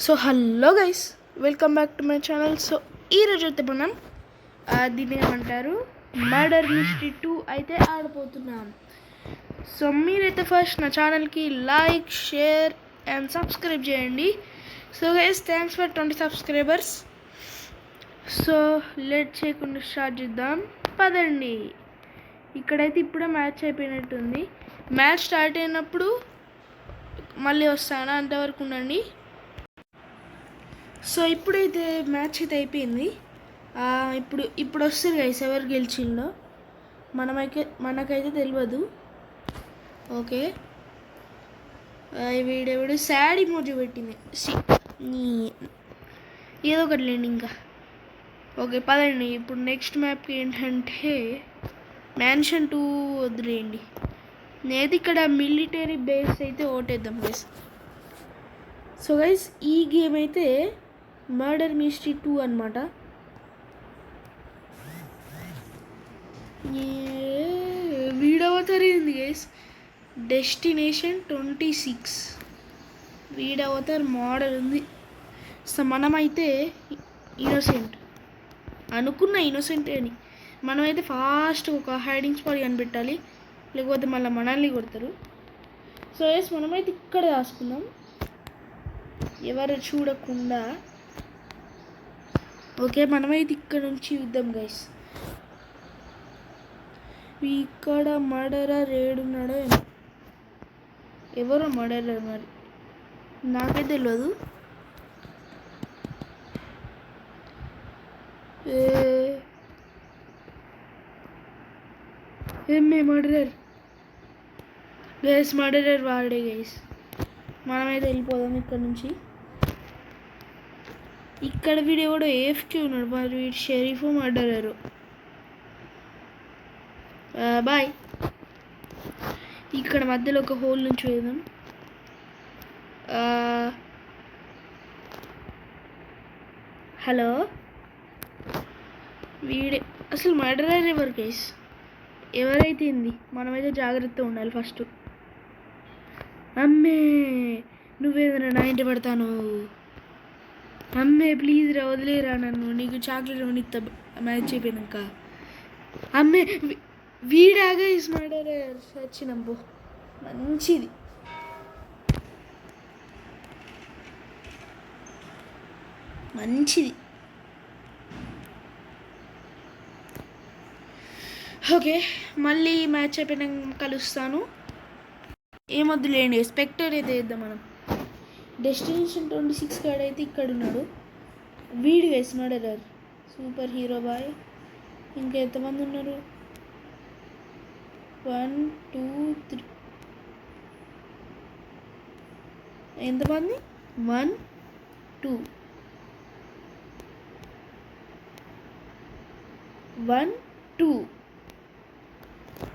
So hello guys, welcome back to my channel. So ఈరోజు అయితే మనం దీన్ని ఏమంటారు మర్డర్ మిస్టరీ 2 అయితే ఆడిపోతున్నాం. సో మీరైతే ఫస్ట్ నా ఛానల్కి లైక్, షేర్ అండ్ సబ్స్క్రైబ్ చేయండి. So guys, thanks for 20 subscribers. So late చేయకుండా స్టార్ట్ చేద్దాం, పదండి. ఇక్కడైతే ఇప్పుడే మ్యాచ్ అయిపోయినట్టుంది. మ్యాచ్ స్టార్ట్ అయినప్పుడు మళ్ళీ వస్తాను, అంతవరకు ఉండండి. సో ఇప్పుడైతే మ్యాచ్ అయితే అయిపోయింది. ఇప్పుడు వస్తుంది గైస్, ఎవరు గెలిచిందో మనకైతే తెలియదు. ఓకే, వీడెవడు సాడ్ ఇమోజీ పెట్టింది, ఏదో ఒకటి లేండి ఇంకా. ఓకే పదండి. ఇప్పుడు నెక్స్ట్ మ్యాప్కి ఏంటంటే మ్యాన్షన్ 2 వదిలేయండి. నేది ఇక్కడ మిలిటరీ బేస్ అయితే ఓటేద్దాం గైస్. సో గైస్, ఈ గేమ్ అయితే మర్డర్ మిస్టరీ 2 అనమాట. వీడవతారింది గైస్, డెస్టినేషన్ 26 వీడవతార్ మోడల్ ఉంది. సో మనమైతే ఇన్నోసెంట్ అనుకున్న ఇన్నోసెంట్ అని మనమైతే ఫాస్ట్ ఒక హైడింగ్ స్పాట్ కనిపెట్టాలి, లేకపోతే మళ్ళీ మనల్ని కొడతారు. సో గైస్, మనమైతే ఇక్కడ దాచుకుందాం, ఎవరు చూడకుండా. ఓకే, మనమైతే ఇక్కడ నుంచి చూద్దాం గైస్. ఇక్కడ మర్డరర్ ఏడున్నాడో, ఎవరో మర్డరర్, మరి నాకైతే తెలియదు. ఏమే మర్డరర్ గైస్, మర్డరర్ వాడే గైస్. మనమైతే వెళ్ళిపోదాం ఇక్కడ నుంచి. ఇక్కడ వీడు ఎవడో ఏఫ్కి ఉన్నాడు, మరి వీడు షెరీఫ్ మర్డరరు. బాయ్. ఇక్కడ మధ్యలో ఒక హోల్ నుంచి వేద్దాం. హలో, వీడే అసలు మర్డరర్ ఎవరు గైస్? ఎవరైతే ఇంది, మనమైతే జాగ్రత్తగా ఉండాలి ఫస్ట్. అమ్మే, నువ్వేదైనా నా ఇంటి పడతాను. అమ్మే ప్లీజ్ రా, వదిలేరా నన్ను, నీకు చాక్లెట్ కొనిస్తా మ్యాచ్ అయిపోయినాక. అమ్మే, వీడాగా ఇస్ మర్డరర్. వచ్చినాంబో, మంచిది. మంచిది. ఓకే, మళ్ళీ మ్యాచ్ అయిపోయినాక కలుస్తాను. ఏమొద్దులేండి, స్పెక్టర్ అయితే వేద్దాం మనం. డెస్టినేషన్ 26 కాడైతే ఇక్కడ ఉన్నాడు వీడు guys, murderer. Super hero boy. ఇంకా ఎంతమంది ఉన్నారు? 1 2 3. ఎంతమంది? 1 2 1 2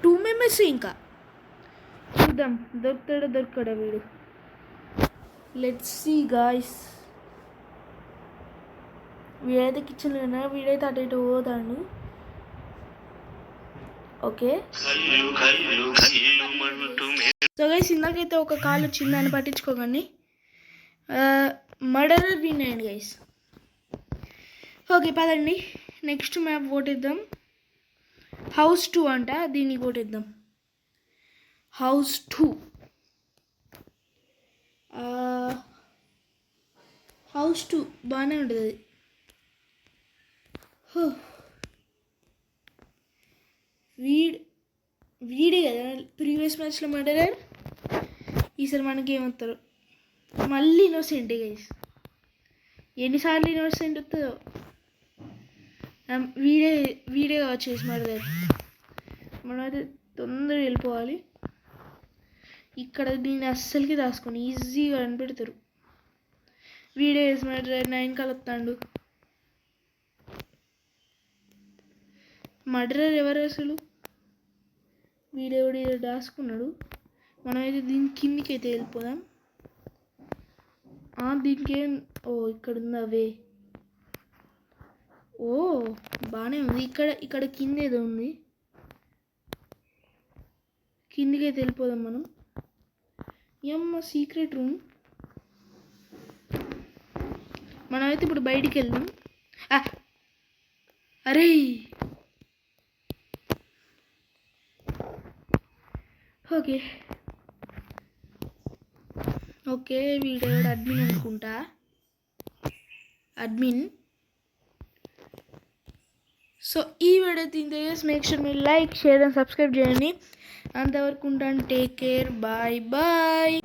2 మెంబర్స్. ఇంకా చూద్దాం దొరకడా వీడు. Let's see guys. వీడైతే కిచెన్లో ఉన్నా, వీడైతే అటు ఇటు పోతాడు. ఓకే, సో గైస్, ఇందాకైతే ఒక కాల్ వచ్చింది, దాన్ని పట్టించుకోకండి. మర్డరర్ విన్ అయ్యండి గైస్. ఓకే పదండి, నెక్స్ట్ మ్యాప్ ఓటేద్దాం. హౌస్ 2 అంట, దీన్ని ఓటేద్దాం. హౌస్ 2 హౌస్ 2 బాగానే ఉంటుంది అది. వీడే కదా ప్రీవియస్ మ్యాచ్లో మర్డరర్. ఈసారి మనకి ఏమవుతారు? మళ్ళీ ఇన్నోసెంట్ గైస్. ఎన్నిసార్లు ఇన్నోసెంట్ వస్తుందో. వీడే వచ్చేసి మర్డరర్. మనమైతే తొందరగా వెళ్ళిపోవాలి. ఇక్కడ దీన్ని అస్సలకి దాచుకొని ఈజీగా కనిపెడతారు. వీడే మర్డరర్ 9 కలుస్తాడు. మర్డరర్ ఎవరు అసలు? వీడెవడు దాచుకున్నాడు. మనమైతే దీని కిందికి అయితే వెళ్ళిపోదాం. దీనికి ఏం, ఇక్కడ ఉంది అవే. బాగానే ఉంది. ఇక్కడ కింద ఏదో ఉంది, కిందికి అయితే వెళ్ళిపోదాం మనం. Secret room. మనమైతే ఇప్పుడు బయటికి వెళ్దాం. అరే ఓకే ఓకే వీడియో అడ్మిన్ అనుకుంటా. అడ్మిన్. సో ఈ వీడియో తింటే మేక్ షూర్ మీరు లైక్ షేర్ అండ్ సబ్స్క్రైబ్ చేయండి. అంతవరకు ఉంటాను. Take care. Bye bye.